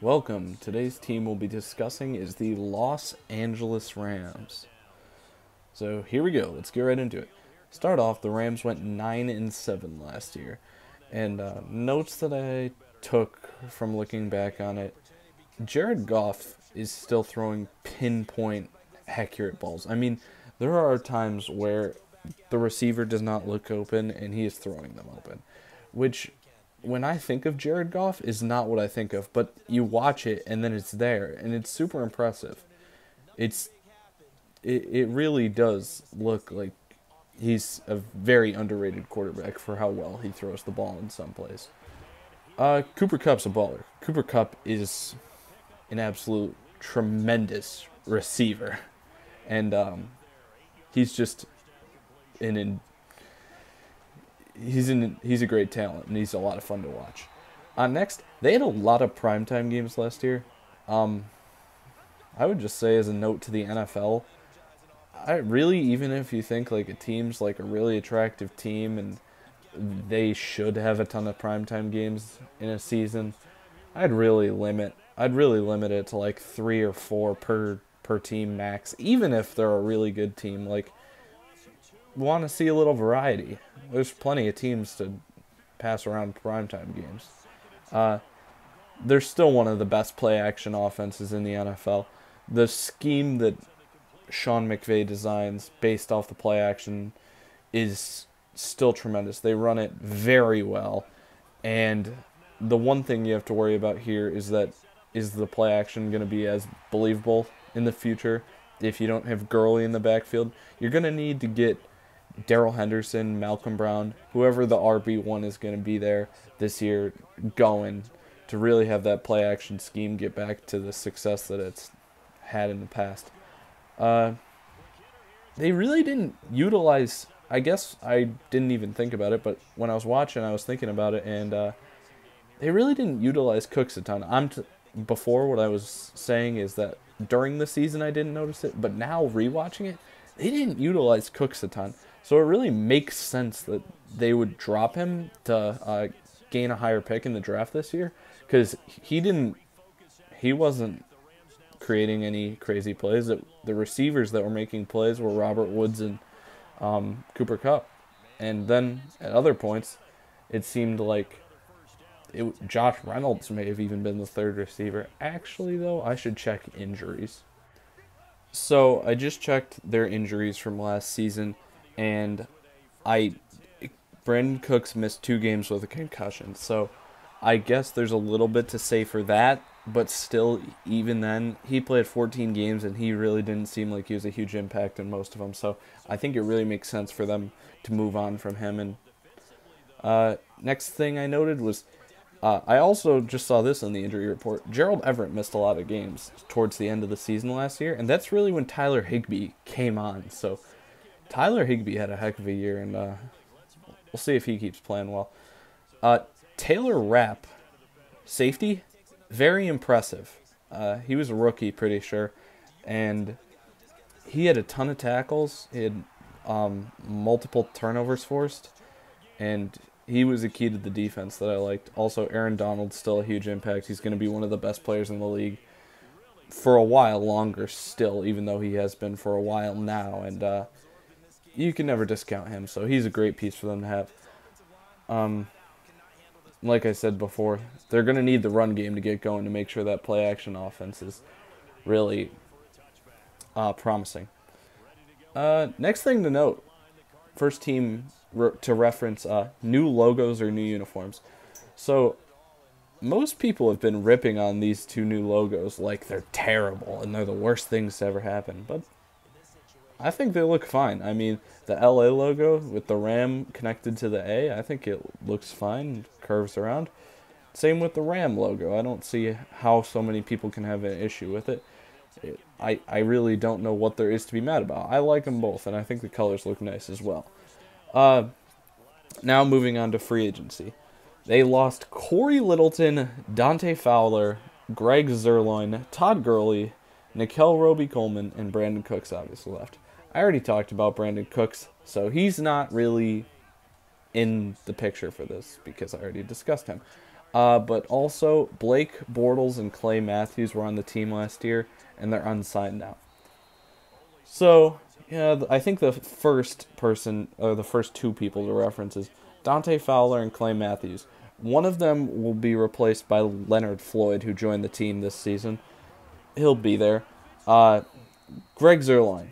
Welcome. Today's team we'll be discussing is the Los Angeles Rams. So here we go. Let's get right into it. Start off, the Rams went 9-7 last year, and notes that I took from looking back on it: Jared Goff is still throwing pinpoint accurate balls. I mean, there are times where the receiver does not look open and he is throwing them open, which when I think of Jared Goff is not what I think of, but you watch it and then it's there and it's super impressive. It's it really does look like he's a very underrated quarterback for how well he throws the ball in some plays. Cooper Kupp's a baller. Cooper Kupp is an absolute tremendous receiver, and he's just an he's a great talent, and he's a lot of fun to watch. Next, they had a lot of primetime games last year. I would just say, as a note to the NFL, even if you think like a team's like a really attractive team and they should have a ton of primetime games in a season, I'd really limit it to like 3 or 4 per team max. Even if they're a really good team, like, want to see a little variety. There's plenty of teams to pass around primetime games. They're still one of the best play action offenses in the NFL. The scheme that Sean McVay designs based off the play action is still tremendous. They run it very well, and the one thing you have to worry about here is the play action going to be as believable in the future? If you don't have Gurley in the backfield, you're going to need to get Darrell Henderson, Malcolm Brown, whoever the RB1 is going to be there this year, going to really have that play action scheme get back to the success that it's had in the past. They really didn't utilize, I guess I didn't even think about it, but when I was watching, I was thinking about it, and they really didn't utilize Cooks a ton. Before, what I was saying is that during the season I didn't notice it, but now rewatching it, they didn't utilize Cooks a ton. So it really makes sense that they would drop him to gain a higher pick in the draft this year, because he wasn't creating any crazy plays. The receivers that were making plays were Robert Woods and Cooper Kupp. And then at other points, it seemed like Josh Reynolds may have even been the third receiver. Actually, though, I should check injuries. So I just checked their injuries from last season, and Brandon Cooks missed 2 games with a concussion. So I guess there's a little bit to say for that, but still, even then, he played 14 games, and he really didn't seem like he was a huge impact in most of them. So I think it really makes sense for them to move on from him. And next thing I noted was, I also just saw this in the injury report. Gerald Everett missed a lot of games towards the end of the season last year, and that's really when Tyler Higbee came on. So Tyler Higbee had a heck of a year, and we'll see if he keeps playing well. Taylor Rapp, safety, very impressive. He was a rookie, pretty sure, and he had a ton of tackles. He had multiple turnovers forced, and he was a key to the defense that I liked. Also, Aaron Donald's still a huge impact. He's going to be one of the best players in the league for a while longer still, even though he has been for a while now. And you can never discount him, so he's a great piece for them to have. Like I said before, they're going to need the run game to get going to make sure that play-action offense is really promising. Next thing to note, first team to reference new logos or new uniforms. So most people have been ripping on these 2 new logos like they're terrible and they're the worst things to ever happen, but I think they look fine. I mean, the LA logo with the Ram connected to the A, I think it looks fine, curves around. Same with the Ram logo. I don't see how so many people can have an issue with it. I really don't know what there is to be mad about. I like them both, and I think the colors look nice as well. Now moving on to free agency. They lost Corey Littleton, Dante Fowler, Greg Zerloin, Todd Gurley, Nickel Roby-Coleman, and Brandon Cooks obviously left. I already talked about Brandon Cooks, so he's not really in the picture for this because I already discussed him. But also, Blake Bortles and Clay Matthews were on the team last year, and they're unsigned now. So, yeah, I think the first person, or the first two people to reference is Dante Fowler and Clay Matthews. One of them will be replaced by Leonard Floyd, who joined the team this season. He'll be there. Greg Zuerlein.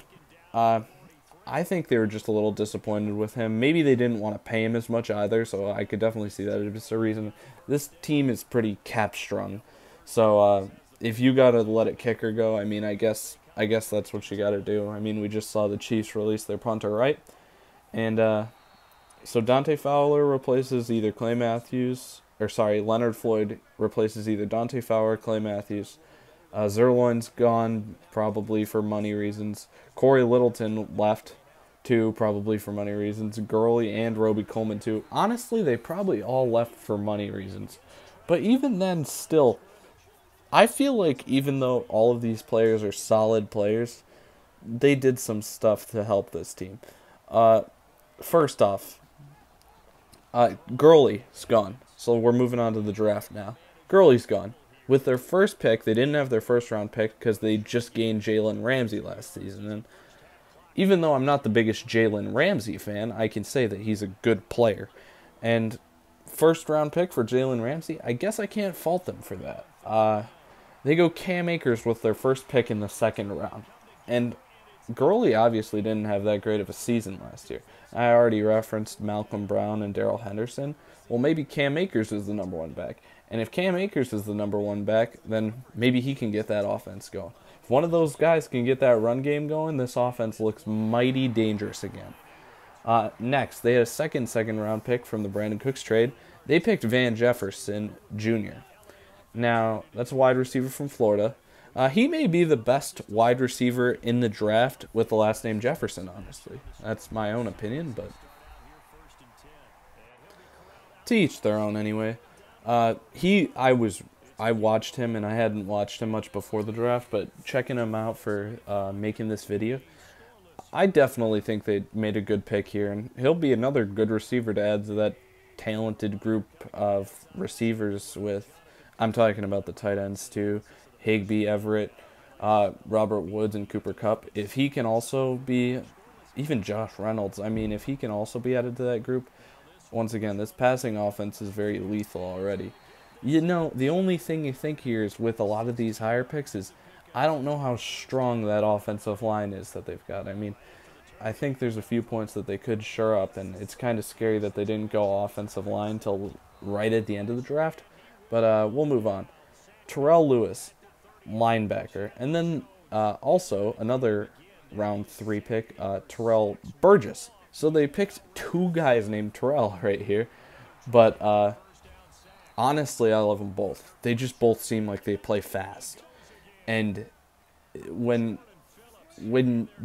I think they were just a little disappointed with him. Maybe they didn't want to pay him as much either, so I could definitely see that as a reason. This team is pretty cap-strung, so if you got to let a kicker go, I mean, I guess that's what you got to do. I mean, we just saw the Chiefs release their punter, right? And so Dante Fowler replaces either Leonard Floyd replaces either Dante Fowler or Clay Matthews. Zuerlein's gone, probably for money reasons. Corey Littleton left, too, probably for money reasons. Gurley and Roby Coleman, too. Honestly, they probably all left for money reasons. But even then, still, I feel like even though all of these players are solid players, they did some stuff to help this team. First off, Gurley's gone. So we're moving on to the draft now. Gurley's gone. With their first pick, they didn't have their first-round pick because they just gained Jalen Ramsey last season. And even though I'm not the biggest Jalen Ramsey fan, I can say that he's a good player. And first-round pick for Jalen Ramsey, I guess I can't fault them for that. They go Cam Akers with their first pick in the second round. And Gurley obviously didn't have that great of a season last year. I already referenced Malcolm Brown and Darrell Henderson. Well, maybe Cam Akers is the number one back. And if Cam Akers is the number one back, then maybe he can get that offense going. If one of those guys can get that run game going, this offense looks mighty dangerous again. Next, they had a second round pick from the Brandon Cooks trade. They picked Van Jefferson Jr. Now, that's a wide receiver from Florida. He may be the best wide receiver in the draft with the last name Jefferson, honestly. That's my own opinion, but to each their own anyway. I watched him, and I hadn't watched him much before the draft, but checking him out for making this video, I definitely think they made a good pick here, and he'll be another good receiver to add to that talented group of receivers with, I'm talking about the tight ends too, Higbee, Everett, Robert Woods, and Cooper Kupp. If he can also be, even Josh Reynolds, I mean, if he can also be added to that group, once again, this passing offense is very lethal already. You know, the only thing you think here is with a lot of these higher picks is I don't know how strong that offensive line is that they've got. I mean, I think there's a few points that they could shore up, and it's kind of scary that they didn't go offensive line till right at the end of the draft. But we'll move on. Terrell Lewis, linebacker. And then also another round 3 pick, Terrell Burgess. So they picked two guys named Terrell right here. But honestly, I love them both. They just both seem like they play fast. And when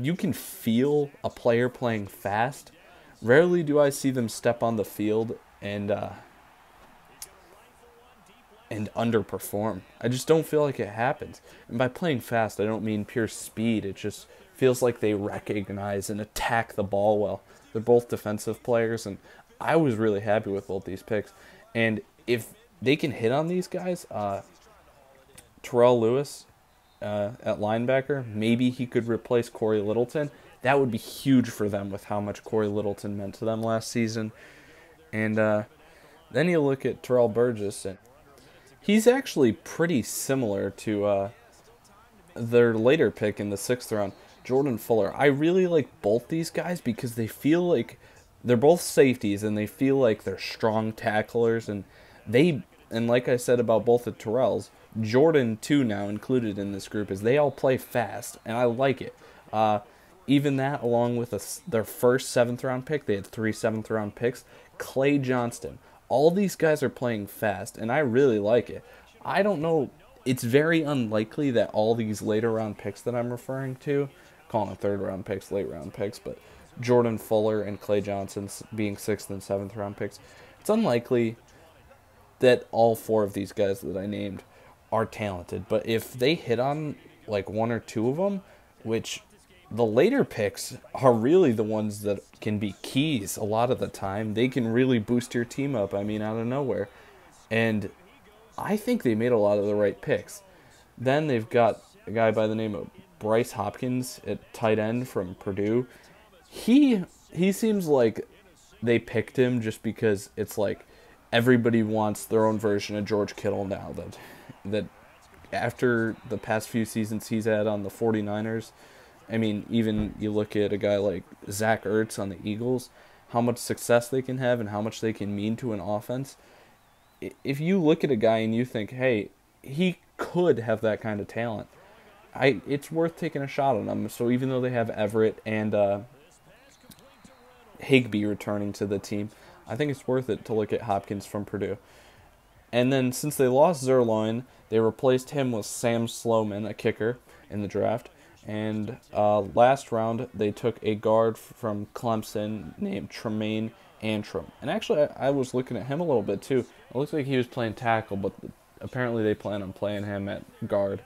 you can feel a player playing fast, rarely do I see them step on the field and underperform. I just don't feel like it happens. And by playing fast, I don't mean pure speed. It just feels like they recognize and attack the ball well. They're both defensive players, and I was really happy with both these picks. And if they can hit on these guys, Terrell Lewis at linebacker, maybe he could replace Corey Littleton. That would be huge for them with how much Corey Littleton meant to them last season. And then you look at Terrell Burgess, and he's actually pretty similar to their later pick in the 6th round, Jordan Fuller. I really like both these guys because they feel like they're both safeties, and they feel like they're strong tacklers, and like I said about both the Terrells, Jordan too now included in this group, is they all play fast, and I like it. Even that, along with their first 7th round pick, they had 3 7th round picks. Clay Johnston. All these guys are playing fast, and I really like it. I don't know. It's very unlikely that all these later round picks that I'm referring to, calling it 3rd round picks, late round picks, but Jordan Fuller and Clay Johnson being 6th and 7th round picks, it's unlikely that all 4 of these guys that I named are talented. But if they hit on like 1 or 2 of them, which the later picks are really the ones that can be keys a lot of the time. They can really boost your team up, I mean, out of nowhere. And I think they made a lot of the right picks. Then they've got a guy by the name of Bryce Hopkins at tight end from Purdue. He seems like they picked him just because it's like everybody wants their own version of George Kittle now that after the past few seasons he's had on the 49ers. I mean, even you look at a guy like Zach Ertz on the Eagles, how much success they can have and how much they can mean to an offense. If you look at a guy and you think, hey, he could have that kind of talent, it's worth taking a shot on him. So even though they have Everett and Higbee returning to the team, I think it's worth it to look at Hopkins from Purdue. And then since they lost Zerline, they replaced him with Sam Sloman, a kicker, in the draft. And last round, they took a guard from Clemson named Tremaine Antrim. And actually, I was looking at him a little bit too. It looks like he was playing tackle, but apparently they plan on playing him at guard.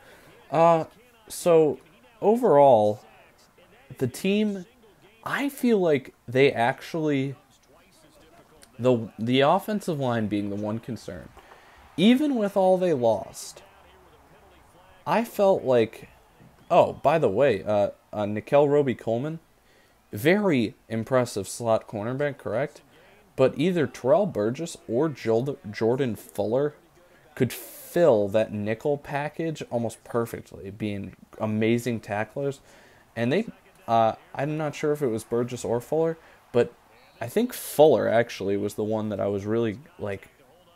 So overall, the team, I feel like they actually, the offensive line being the one concern, even with all they lost, I felt like, oh, by the way, Nickel Roby-Coleman, very impressive slot cornerback, correct? But either Terrell Burgess or Jordan Fuller could fill that nickel package almost perfectly, being amazing tacklers. And I'm not sure if it was Burgess or Fuller, but I think Fuller actually was the one that I was really like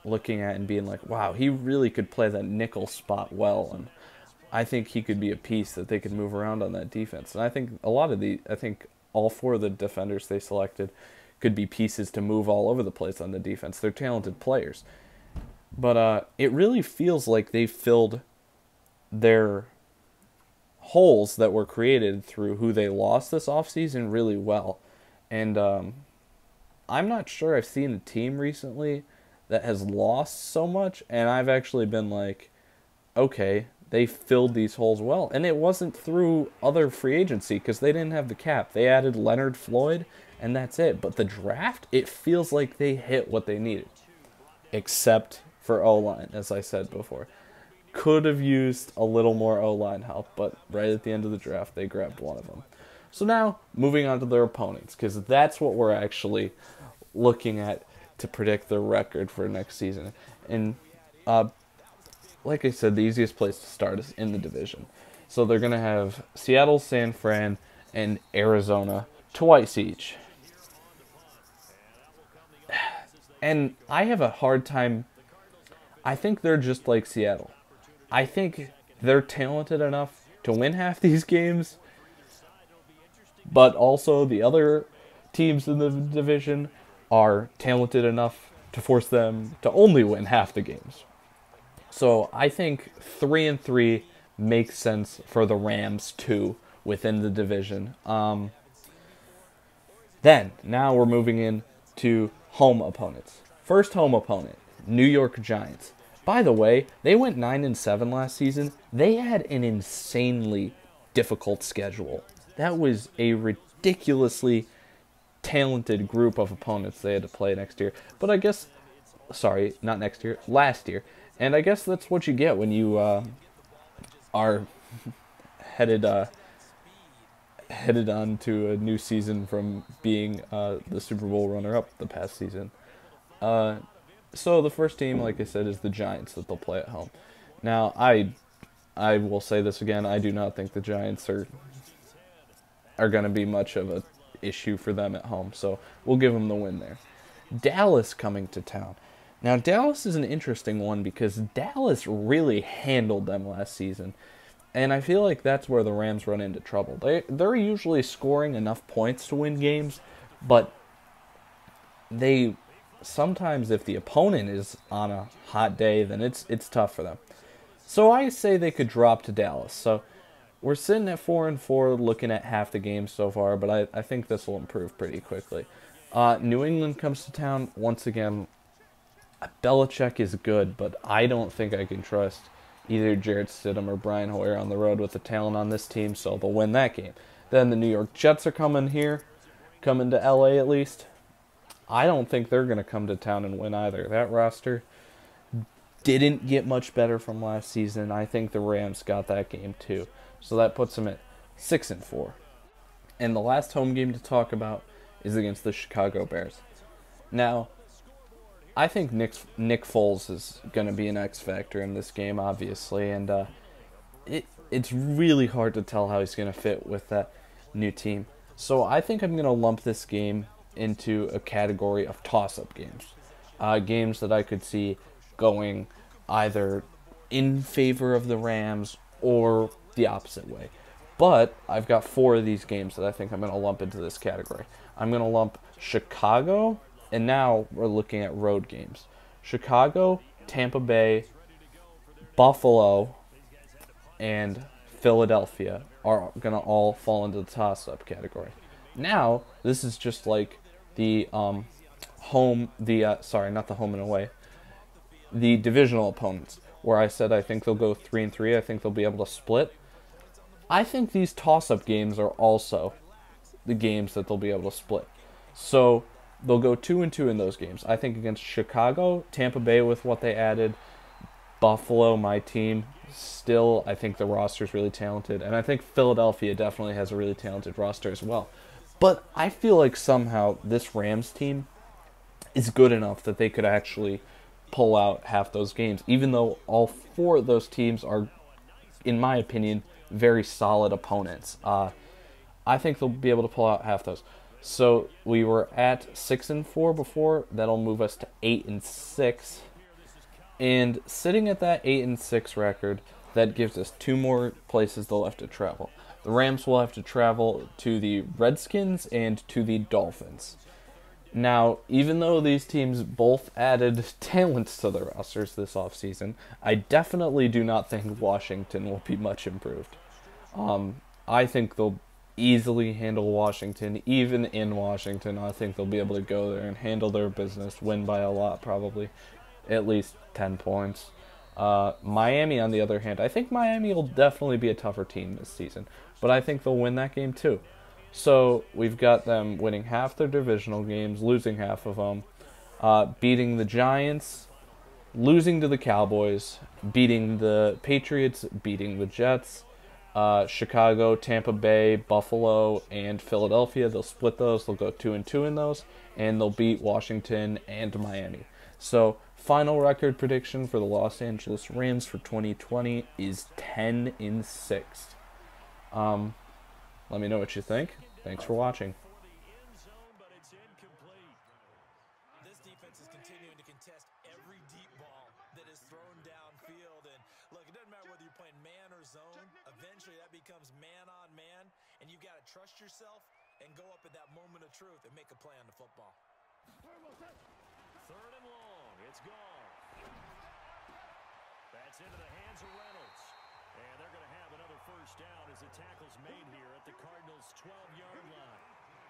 looking at and being like, wow, he really could play that nickel spot well, and I think he could be a piece that they could move around on that defense. And I think I think all four of the defenders they selected could be pieces to move all over the place on the defense. They're talented players. But it really feels like they filled their holes that were created through who they lost this offseason really well. And I'm not sure I've seen a team recently that has lost so much, and I've actually been like, okay, they filled these holes well. And it wasn't through other free agency because they didn't have the cap. They added Leonard Floyd, and that's it. But the draft, it feels like they hit what they needed. Except for O-line, as I said before. Could have used a little more O-line help, but right at the end of the draft, they grabbed one of them. So now, moving on to their opponents, because that's what we're actually looking at to predict their record for next season. And like I said, the easiest place to start is in the division. So they're going to have Seattle, San Fran, and Arizona twice each. And I have a hard time. I think they're just like Seattle. I think they're talented enough to win half these games, but also the other teams in the division are talented enough to force them to only win half the games. So I think 3-3 makes sense for the Rams too within the division. Then now we're moving in to home opponents. First home opponent, New York Giants. By the way, they went 9-7 last season. They had an insanely difficult schedule. That was a ridiculously talented group of opponents they had to play next year. But I guess, sorry, not next year, last year. And I guess that's what you get when you are headed on to a new season from being the Super Bowl runner-up the past season. So the first team, like I said, is the Giants that they'll play at home. Now, I will say this again, I do not think the Giants are going to be much of a issue for them at home, so we'll give them the win there. Dallas coming to town. Now, Dallas is an interesting one because Dallas really handled them last season, and I feel like that's where the Rams run into trouble. They're usually scoring enough points to win games, but they sometimes, if the opponent is on a hot day, then it's tough for them. So I say they could drop to Dallas. So we're sitting at 4-4, looking at half the games so far, but I think this will improve pretty quickly. New England comes to town once again. Belichick is good, but I don't think I can trust either Jarrett Stidham or Brian Hoyer on the road with the talent on this team, so they'll win that game. Then the New York Jets are coming to LA at least. I don't think they're going to come to town and win either. That roster didn't get much better from last season. I think the Rams got that game too. So that puts them at 6-4. And the last home game to talk about is against the Chicago Bears. Now, I think Nick Foles is going to be an X factor in this game, obviously, and it's really hard to tell how he's going to fit with that new team. So I think I'm going to lump this game into a category of toss-up games. Games that I could see going either in favor of the Rams or the opposite way. But I've got 4 of these games that I think I'm going to lump into this category. I'm going to lump Chicago, and now we're looking at road games. Chicago, Tampa Bay, Buffalo, and Philadelphia are going to all fall into the toss-up category. Now, this is just like the not the home and away, the divisional opponents, where I said I think they'll go 3-3. I think they'll be able to split. I think these toss-up games are also the games that they'll be able to split. So they'll go 2-2 in those games. I think against Chicago, Tampa Bay with what they added, Buffalo, my team, still I think the roster is really talented, and I think Philadelphia definitely has a really talented roster as well. But I feel like somehow this Rams team is good enough that they could actually pull out half those games, even though all 4 of those teams are, in my opinion, very solid opponents. I think they'll be able to pull out half those. So we were at 6-4 before. That'll move us to 8-6. And sitting at that 8-6 record, that gives us 2 more places they'll have to travel. The Rams will have to travel to the Redskins and to the Dolphins. Now, even though these teams both added talents to their rosters this offseason, I definitely do not think Washington will be much improved. I think they'll easily handle Washington. Even in Washington, I think they'll be able to go there and handle their business, win by a lot probably, at least 10 points. Miami, on the other hand, I think Miami will definitely be a tougher team this season, but I think they'll win that game too. So we've got them winning half their divisional games, losing half of them, beating the Giants, losing to the Cowboys, beating the Patriots, beating the Jets, Chicago, Tampa Bay, Buffalo, and Philadelphia. They'll split those. They'll go 2-2 in those, and they'll beat Washington and Miami. So final record prediction for the Los Angeles Rams for 2020 is 10-6. Let me know what you think. Thanks for watching. This defense is continuing to contest every deep ball that is thrown downfield. And look, it doesn't matter whether you're playing man or zone. Eventually that becomes man on man, and you've got to trust yourself and go up at that moment of truth and make a play on the football. 3rd and long. It's gone. That's into the hands of Reynolds. And they're going to have another first down as the tackle's made here at the Cardinals' 12-yard line.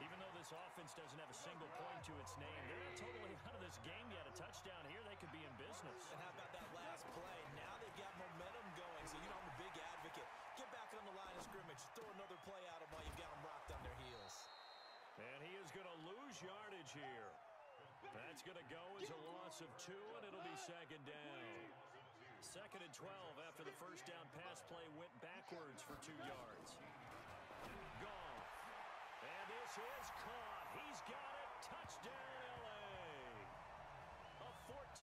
Even though this offense doesn't have a single point to its name, they're not totally out of this game yet. A touchdown here, they could be in business. And how about that last play? Now they've got momentum going, so you know I'm a big advocate. Get back on the line of scrimmage. Throw another play at them while you've got them rocked on their heels. And he is going to lose yardage here. That's going to go as a loss of 2, and it'll be 2nd down. 2nd and 12 after the first down pass play went backwards for 2 yards. Gone. And this is caught. He's got it. Touchdown,